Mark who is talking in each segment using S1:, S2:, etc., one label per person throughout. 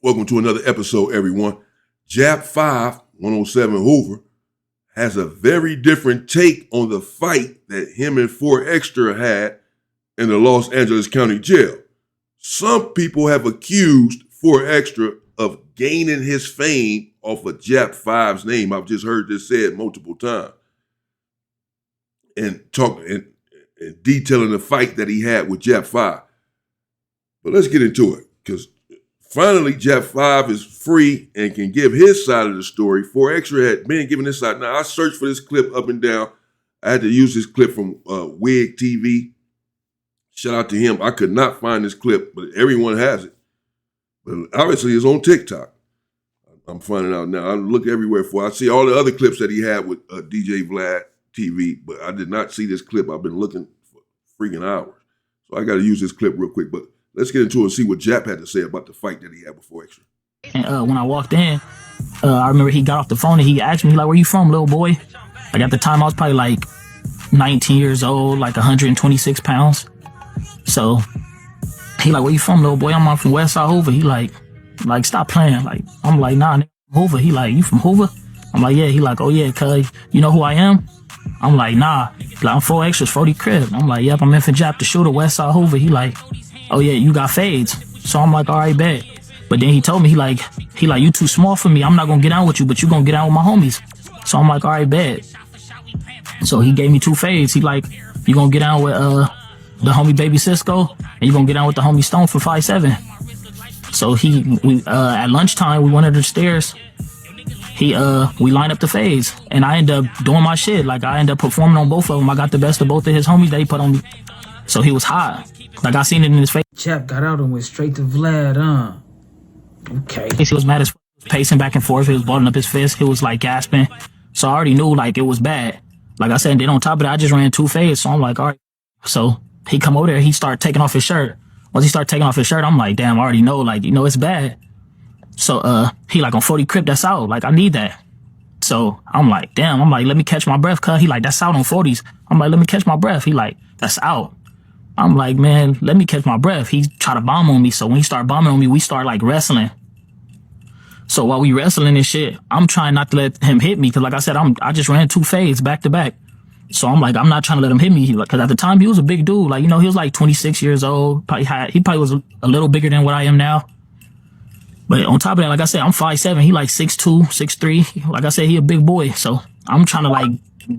S1: Welcome to another episode, everyone. Jap5, 107 Hoover, has a very different take on the fight that him and 4Extra had in the Los Angeles County Jail. Some people have accused 4Extra of gaining his fame off of Jap5's name. I've just heard this said multiple times. And detailing the fight that he had with Jap5. But let's get into it, because finally Jap5 is free and can give his side of the story. 4Extra had been giving his side. Now, I searched for this clip up and down. I had to use this clip from Wig TV. Shout out to him. I could not find this clip, but everyone has it. But obviously it's on TikTok. I'm finding out now. I look everywhere for it. I see all the other clips that he had with DJ Vlad TV, but I did not see this clip. I've been looking for freaking hours. So I got to use this clip real quick. But let's get into it and see what Jap had to say about the fight that he had with 4Extra.
S2: And when I walked in, I remember he got off the phone and he asked me, like, where you from, little boy? Like, at the time, I was probably like 19 years old, like 126 pounds. So he like, where you from, little boy? I'm from West Side Hoover. He like, stop playing. Like, I'm like, nah, nigga, Hoover. He like, you from Hoover? I'm like, yeah. He like, oh yeah, cuz you know who I am? I'm like, nah. Like, I'm 4Extra's 40 crib. I'm like, yep, I'm in for Jap the shooter, West Side Hoover. He like, oh yeah, you got fades. So I'm like, all right, bet. But then he told me, he like, you too small for me. I'm not gonna get down with you, but you gonna get down with my homies. So I'm like, all right, bet. So he gave me 2 fades. He like, you gonna get down with the homie Baby Cisco, and you gonna get down with the homie Stone for 5'7". So we at lunchtime we went up the stairs. We lined up the fades, and I ended up doing my shit. Like, I ended up performing on both of them. I got the best of both of his homies that he put on me. So he was hot. Like, I seen it in his face.
S3: Jap got out and went straight to Vlad, Okay.
S2: He was mad as pacing back and forth. He was balling up his fist. He was like gasping. So I already knew, like, it was bad. Like I said, and then on top of that, I just ran 2 fades. So I'm like, all right. So he come over there. He started taking off his shirt. Once he started taking off his shirt, I'm like, damn, I already know. Like, it's bad. So he like, on 40 crib, that's out. Like, I need that. So I'm like, damn. I'm like, let me catch my breath, cuz. He like, that's out on 40s. I'm like, let me catch my breath. He like, that's out. I'm like, man, let me catch my breath. He tried to bomb on me. So when he started bombing on me, we start like wrestling. So while we wrestling and shit, I'm trying not to let him hit me. Cause like I said, I just ran 2 fades back to back. So I'm like, I'm not trying to let him hit me. Cause at the time he was a big dude. Like, he was like 26 years old. He probably was a little bigger than what I am now. But on top of that, like I said, I'm 5'7". He like 6'2", 6'3". Like I said, he a big boy. So I'm trying to like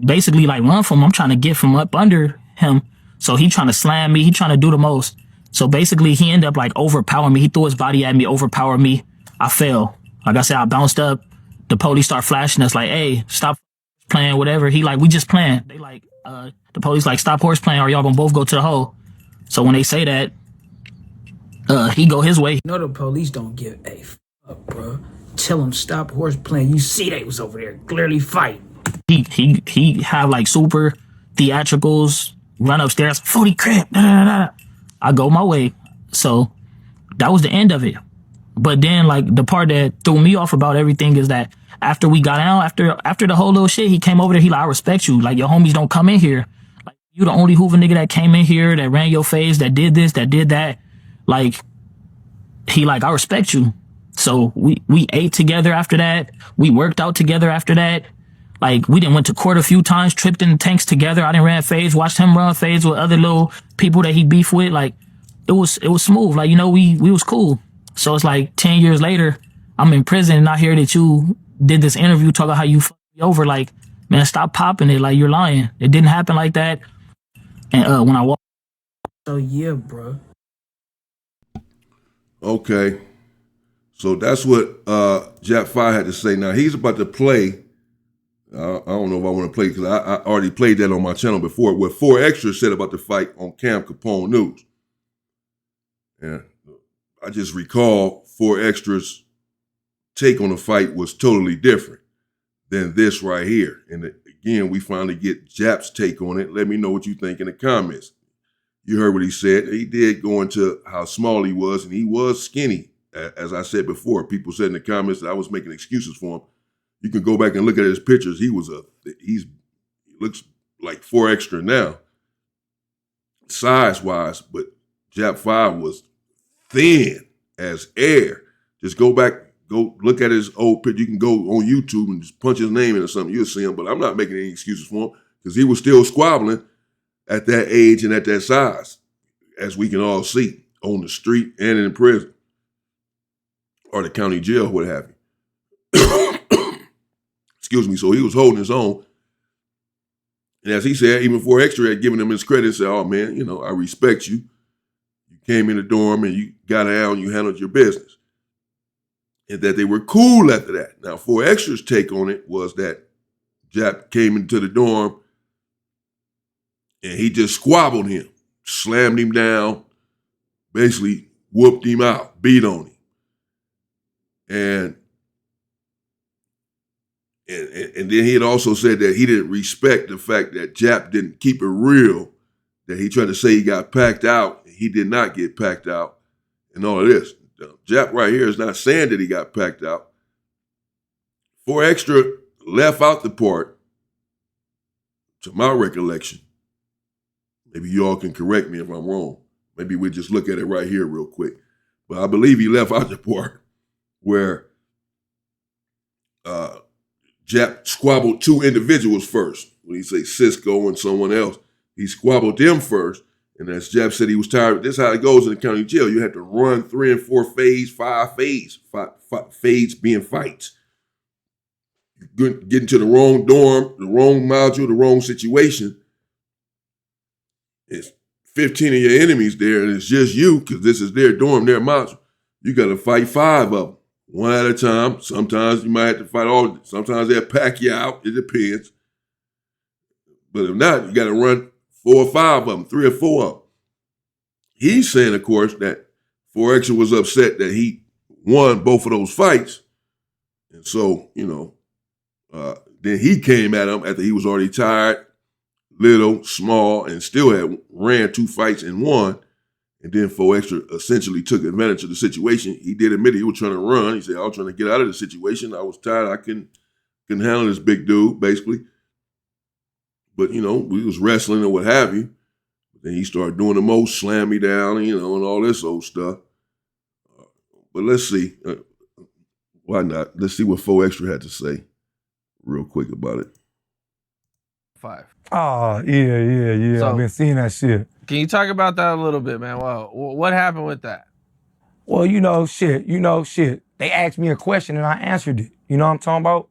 S2: basically like run from him. I'm trying to get from up under him. So he trying to slam me. He trying to do the most. So basically he ended up like overpowering me. He threw his body at me, overpowered me. I fell. Like I said, I bounced up. The police start flashing us like, hey, stop playing, whatever. He like, we just playing. They like, the police like, stop horse playing or y'all gonna both go to the hole. So when they say that, he go his way.
S3: You know the police don't give a fuck, bro. Tell them stop horse playing. You see they was over there clearly fighting.
S2: He have like super theatricals, run upstairs, 40 crib, I go my way. So that was the end of it. But then like the part that threw me off about everything is that after we got out, after the whole little shit, he came over there. He like, I respect you. Like, your homies don't come in here. Like, you the only Hoover nigga that came in here, that ran your face, that did this, that did that. Like, he like, I respect you. So we ate together after that. We worked out together after that. Like, we done went to court a few times, tripped in the tanks together. I done ran fades, watched him run fades with other little people that he beef with. Like, it was smooth. Like, we was cool. So it's like 10 years later, I'm in prison and I hear that you did this interview talking how you fucked me over. Like, man, stop popping it. Like, you're lying. It didn't happen like that. And when I walked.
S3: So yeah, bro.
S1: Okay. So that's what Jap5 had to say. Now, he's about to play. I don't know if I want to play because I already played that on my channel before. What 4Extra said about the fight on Cam Capone News. Yeah. I just recall 4Extra's take on the fight was totally different than this right here. And again, we finally get Jap's take on it. Let me know what you think in the comments. You heard what he said. He did go into how small he was, and he was skinny. As I said before, people said in the comments that I was making excuses for him. You can go back and look at his pictures. He looks like 4Extra now, size-wise, but Jap5 was thin as air. Just go look at his old picture. You can go on YouTube and just punch his name in or something. You'll see him. But I'm not making any excuses for him because he was still squabbling at that age and at that size, as we can all see on the street and in prison or the county jail, what have you. Excuse me. So he was holding his own. And as he said, even 4Extra had given him his credit and said, oh, man, you know, I respect you. You came in the dorm and you got out and you handled your business. And that they were cool after that. Now, 4Extra's take on it was that Jap came into the dorm and he just squabbled him, slammed him down, basically whooped him out, beat on him. And then he had also said that he didn't respect the fact that Jap didn't keep it real, that he tried to say he got packed out. He did not get packed out and all of this. Jap right here is not saying that he got packed out. 4Extra left out the part, to my recollection. Maybe you all can correct me if I'm wrong. Maybe we just look at it right here real quick. But I believe he left out the part where Jap squabbled two individuals first. When he say Cisco and someone else, he squabbled them first. And as Jap said, he was tired. This is how it goes in the county jail. You have to run 3 and 4 fades, 5 fades, fades being fights. You get into the wrong dorm, the wrong module, the wrong situation. It's 15 of your enemies there, and it's just you because this is their dorm, their module. You got to fight 5 of them, one at a time. Sometimes you might have to fight all of them. Sometimes they'll pack you out. It depends. But if not, you got to run 4 or 5 of them, 3 or 4 of them. He's saying, of course, that 4Extra was upset that he won both of those fights. And so, you know, then he came at him after he was already tired, little, small, and still had ran 2 fights and won. And then 4Extra essentially took advantage of the situation. He did admit he was trying to run. He said, I was trying to get out of the situation. I was tired. I couldn't handle this big dude, basically. But, you know, we was wrestling or what have you. Then he started doing the most, slam me down, you know, and all this old stuff. But let's see. Why not? Let's see what 4Extra had to say real quick about it.
S4: 5.
S5: Oh, yeah.
S4: So-
S5: I've been seeing that shit.
S4: Can you talk about that a little bit, man? Well, what happened with that?
S5: Well, shit. They asked me a question and I answered it. You know what I'm talking about?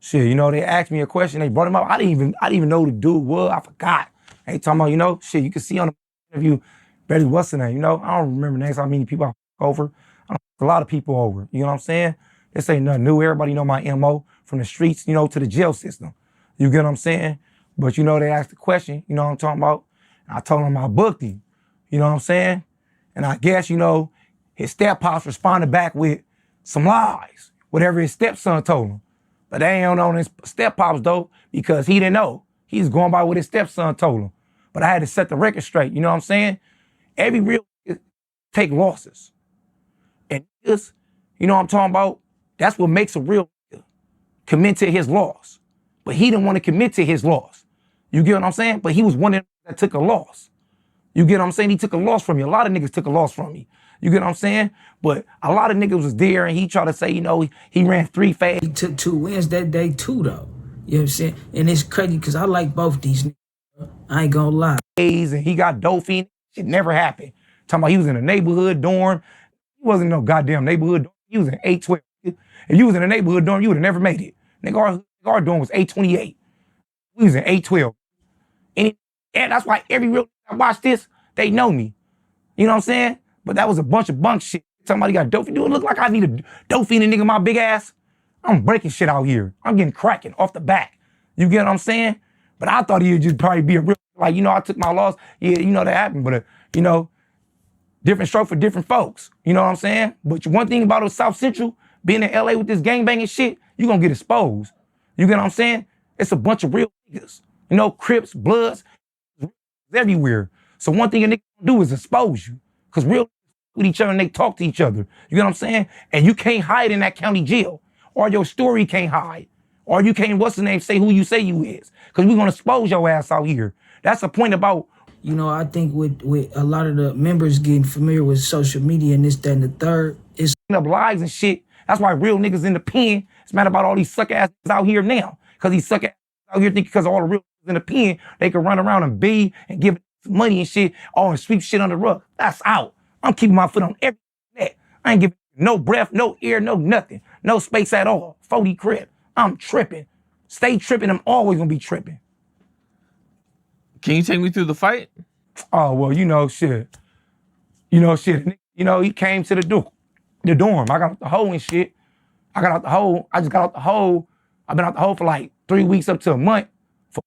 S5: Shit, they asked me a question. They brought him up. I didn't even know who the dude was. I forgot. They talking about, shit, you can see on the interview, Betty, what's the name? I don't remember names. How many people I over. A lot of people over. You know what I'm saying? This ain't nothing new. Everybody know my MO from the streets, to the jail system. You get what I'm saying? But, they asked the question, you know what I'm talking about? I told him I booked him. You know what I'm saying? And I guess, his step-pops responded back with some lies, whatever his stepson told him. But they ain't on his step-pops, though, because he didn't know. He was going by what his stepson told him. But I had to set the record straight, you know what I'm saying? Every real take losses. And this, you know what I'm talking about? That's what makes a real commit to his loss. But he didn't want to commit to his loss. You get what I'm saying? But he was one that took a loss. You get what I'm saying? He took a loss from me. A lot of niggas took a loss from me. You get what I'm saying? But a lot of niggas was there and he tried to say, he ran 3 fades.
S3: He took 2 wins that day too, though. You know what I'm saying? And it's crazy because I like both these niggas. I ain't gonna lie.
S5: And he got Dolphin. It never happened. Talking about he was in a neighborhood dorm. He wasn't no goddamn neighborhood dorm. He was in 812. If you was in a neighborhood dorm, you would have never made it. Nigga, our dorm was 828. We was in 812. And that's why every real I watch this, they know me. You know what I'm saying? But that was a bunch of bunk shit. Somebody got Dolphin. Do it look like I need a Dolphin and nigga in my big ass? I'm breaking shit out here. I'm getting cracking off the back. You get what I'm saying? But I thought he'd just probably be a real, I took my loss. Yeah, that happened. But, different stroke for different folks. You know what I'm saying? But one thing about South Central, being in LA with this gangbanging shit, you gonna get exposed. You get what I'm saying? It's a bunch of real niggas. Crips, Bloods, everywhere. So one thing a nigga do is expose you. Because real with each other and they talk to each other. You get what I'm saying? And you can't hide in that county jail. Or your story can't hide. Or you can't, say who you say you is. Because we're going to expose your ass out here. That's the point about
S3: you know, I think with a lot of the members getting familiar with social media and this, that, and the third, it's
S5: up lives and shit. That's why real niggas in the pen. It's mad about all these suck ass out here now. Cause these suck ass out here think because all the real niggas in the pen, they can run around and be and give money and shit, all and sweep shit under the rug. That's out. I'm keeping my foot on every net. I ain't giving no breath, no air, no nothing. No space at all. 40 crib. I'm tripping. Stay tripping. I'm always gonna be tripping.
S4: Can you take me through the fight?
S5: Oh, well, you know, shit. You know, shit. You know, he came to the dorm. I got out the hole and shit. I got out the hole. I just got out the hole. I've been out the hole for like 3 weeks up to a month for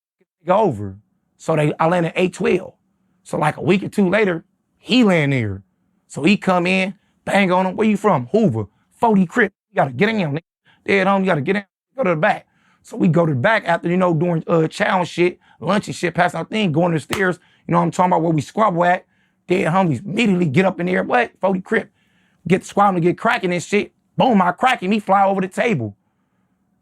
S5: over. So I landed 812. So like a week or two later, he land there. So he come in, bang on him. Where you from? Hoover. 40 crib. You gotta get in, nigga. Dead home, you gotta get in. Go to the back. So we go to the back after, you know, doing chow and shit, lunch and shit, passing our thing, going to the stairs. You know what I'm talking about, where we squabble at. Dead homies immediately get up in there. What? 40 crib. Get squabbling, get cracking and shit. Boom, I crack him. He fly over the table.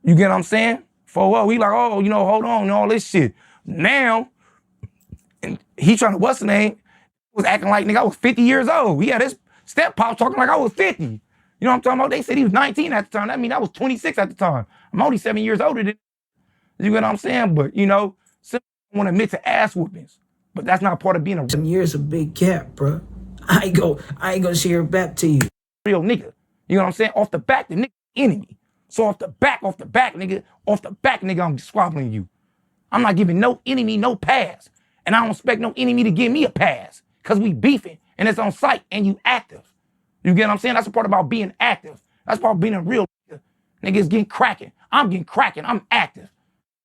S5: You get what I'm saying? For what? We like, oh, you know, hold on and all this shit. Now, and he trying to, what's the name? Was acting like, nigga, I was 50 years old. He had his step pop talking like I was 50. You know what I'm talking about? They said he was 19 at the time. That means I was 26 at the time. I'm only 7 years older than you get what I'm saying? But, you know, some want to admit to ass whoopings. But that's not part of being a
S3: some years of big cap, bro. I ain't gonna share it back to you.
S5: real nigga. You know what I'm saying? Off the back, the nigga enemy. So off the back, nigga, I'm squabbling you. I'm not giving no enemy no pass. And I don't expect no enemy to give me a pass. Cause we beefing and it's on site and you active. You get what I'm saying? That's the part about being active. That's part of being a real nigga. Niggas getting cracking. I'm getting cracking. I'm active.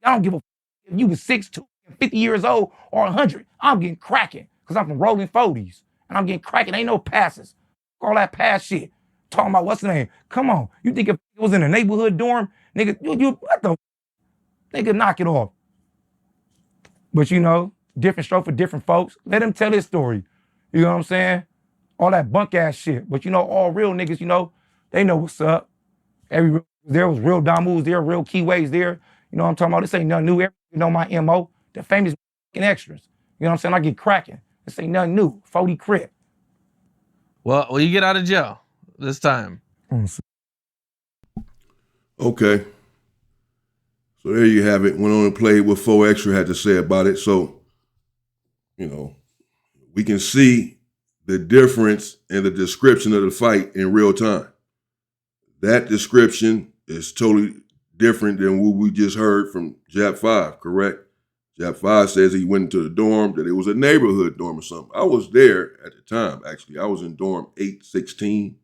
S5: I don't give a f if you was 6'2", 50 years old or 100. I'm getting cracking. Cause I'm from rolling 40s. And I'm getting cracking. Ain't no passes. All that pass shit. Talking about what's the name? Come on. You think if it was in a neighborhood dorm, nigga, you what the nigga, knock it off. But you know, different stroke for different folks. Let him tell his story. You know what I'm saying? All that bunk ass shit. But you know, all real niggas, you know, they know what's up. There was real Damus there, real Keyways there. You know what I'm talking about? This ain't nothing new. Everybody know my MO. The famous extras. You know what I'm saying? I get cracking. This ain't nothing new. 40 crib.
S4: Well, you get out of jail this time.
S1: Okay. So there you have it. Went on and played what 4Extra had to say about it. So, you know, we can see the difference in the description of the fight in real time. That description is totally different than what we just heard from Jap5, correct? Jap5 says he went into the dorm, that it was a neighborhood dorm or something. I was there at the time, actually. I was in dorm 816,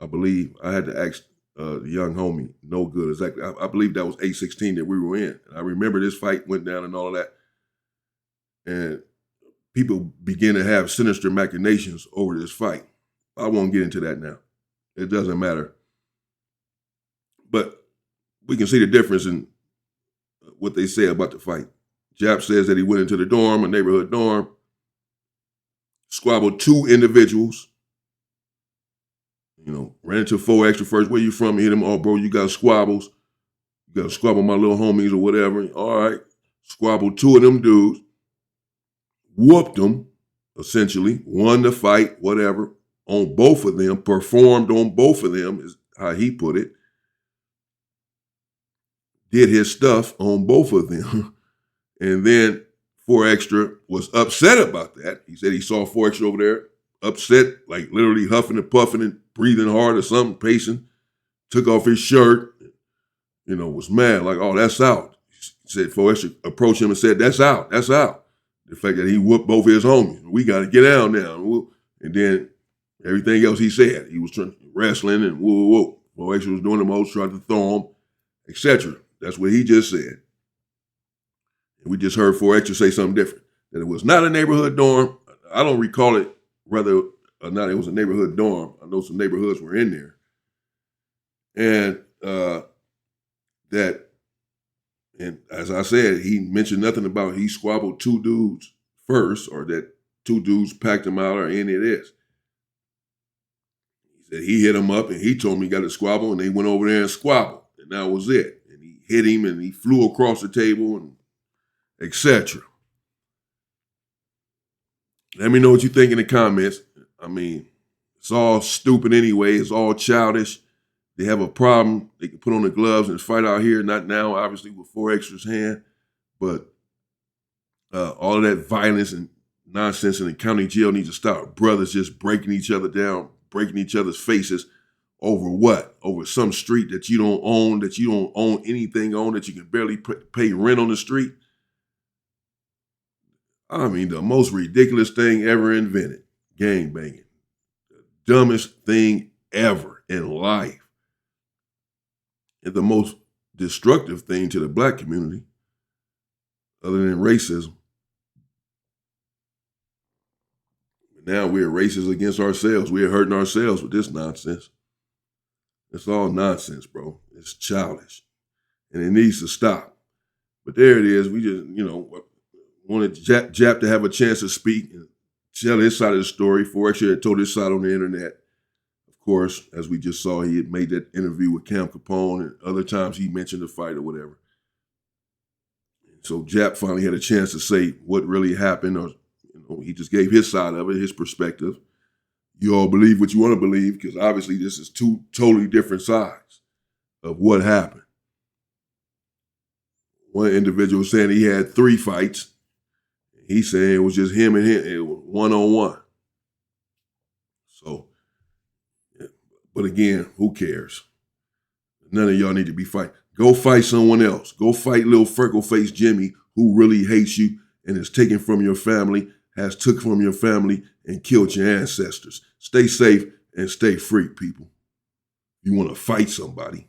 S1: I believe. I had to ask the young homie, no good, exactly. I believe that was 816 that we were in. And I remember this fight went down and all of that. And people began to have sinister machinations over this fight. I won't get into that now. It doesn't matter. But we can see the difference in what they say about the fight. Jap says that he went into the dorm, a neighborhood dorm, squabbled 2 individuals. You know, ran into 4Extra first. Where you from? Hit him. Oh, bro, you got squabbles. You got to squabble my little homies or whatever. All right. Squabbled 2 of them dudes. Whooped them, essentially. Won the fight, whatever, on both of them. Performed on both of them, is how he put it. Did his stuff on both of them. And then 4Extra was upset about that. He said he saw 4Extra over there, upset, like literally huffing and puffing and breathing hard or something, pacing. Took off his shirt, you know, was mad, like, oh, that's out. He said 4Extra approached him and said, that's out, that's out. The fact that he whooped both of his homies. We got to get down now. And then everything else he said. He was wrestling and whoa. 4Extra was doing the most, tried to throw him, etc. That's what he just said. And we just heard 4Extra say something different. That it was not a neighborhood dorm. I don't recall it whether or not it was a neighborhood dorm. I know some neighborhoods were in there. And and as I said, he mentioned nothing about he squabbled 2 dudes first or that 2 dudes packed him out or any of this. He said he hit him up and he told me he got a squabble and they went over there and squabbled. And that was it. And he hit him and he flew across the table and etc. Let me know what you think in the comments. I mean, it's all stupid anyway. It's all childish. They have a problem. They can put on the gloves and fight out here. Not now, obviously, with 4Extra's hand. But all of that violence and nonsense in the county jail needs to stop. Brothers just breaking each other down, breaking each other's faces over what? Over some street that you don't own anything on, that you can barely pay rent on the street. I mean, the most ridiculous thing ever invented, gangbanging. The dumbest thing ever in life. And the most destructive thing to the black community, other than racism. Now we're racist against ourselves. We're hurting ourselves with this nonsense. It's all nonsense, bro. It's childish. And it needs to stop. But there it is. We just, wanted Jap to have a chance to speak and tell his side of the story. 4Extra had told his side on the internet. Of course, as we just saw, he had made that interview with Cam Capone, and other times he mentioned the fight or whatever. So Jap finally had a chance to say what really happened, or he just gave his side of it, his perspective. You all believe what you want to believe, because obviously this is two totally different sides of what happened. One individual saying he had 3 fights. He's saying it was just him and him, it was one-on-one. So, but again, who cares? None of y'all need to be fighting. Go fight someone else. Go fight little freckle-faced Jimmy, who really hates you and is taken from your family, has took from your family and killed your ancestors. Stay safe and stay free, people. You want to fight somebody.